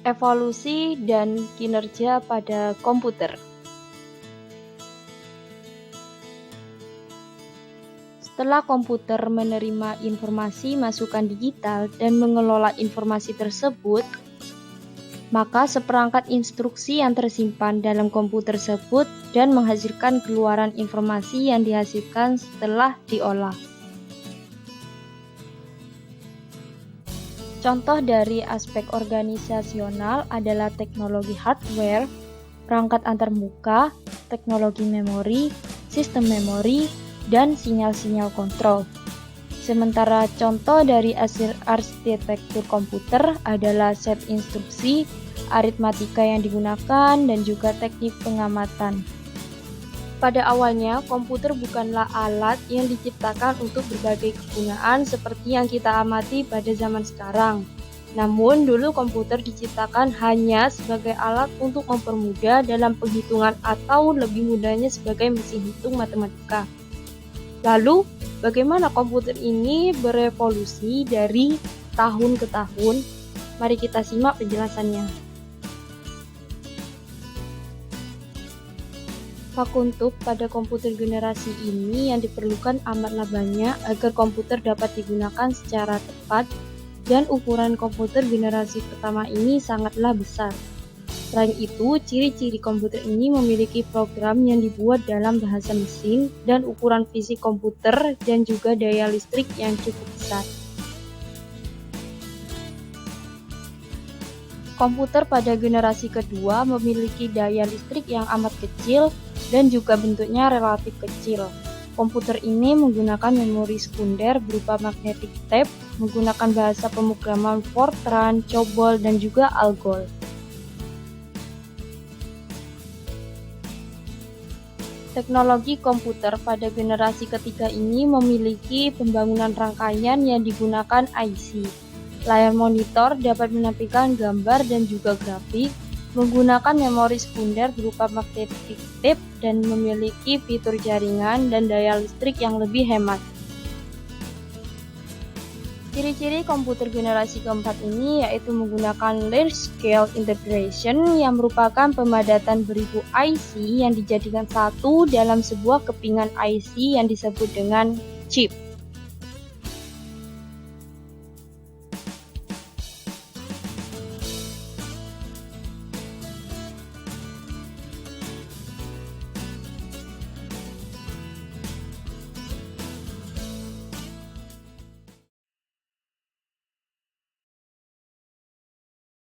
Evolusi dan kinerja pada komputer. Setelah komputer menerima informasi masukan digital dan mengelola informasi tersebut, maka seperangkat instruksi yang tersimpan dalam komputer tersebut dan menghasilkan keluaran informasi yang dihasilkan setelah diolah. Contoh dari aspek organisasional adalah teknologi hardware, perangkat antarmuka, teknologi memori, sistem memori, dan sinyal-sinyal kontrol. Sementara contoh dari arsitektur komputer adalah set instruksi, aritmatika yang digunakan, dan juga teknik pengamatan. Pada awalnya, komputer bukanlah alat yang diciptakan untuk berbagai kegunaan seperti yang kita amati pada zaman sekarang. Namun, dulu komputer diciptakan hanya sebagai alat untuk mempermudah dalam penghitungan atau lebih mudahnya sebagai mesin hitung matematika. Lalu, bagaimana komputer ini berevolusi dari tahun ke tahun? Mari kita simak penjelasannya. Fakuntup pada komputer generasi ini yang diperlukan amatlah banyak agar komputer dapat digunakan secara tepat, dan ukuran komputer generasi pertama ini sangatlah besar. Selain itu, ciri-ciri komputer ini memiliki program yang dibuat dalam bahasa mesin dan ukuran fisik komputer dan juga daya listrik yang cukup besar. Komputer pada generasi kedua memiliki daya listrik yang amat kecil dan juga bentuknya relatif kecil. Komputer ini menggunakan memori sekunder berupa magnetic tape, menggunakan bahasa pemrograman Fortran, COBOL, dan juga ALGOL. Teknologi komputer pada generasi ketiga ini memiliki pembangunan rangkaian yang digunakan IC. Layar monitor dapat menampilkan gambar dan juga grafik, menggunakan memori sekunder berupa magnetic tape, dan memiliki fitur jaringan dan daya listrik yang lebih hemat. Ciri-ciri komputer generasi keempat ini yaitu menggunakan large scale integration yang merupakan pemadatan beribu IC yang dijadikan satu dalam sebuah kepingan IC yang disebut dengan chip.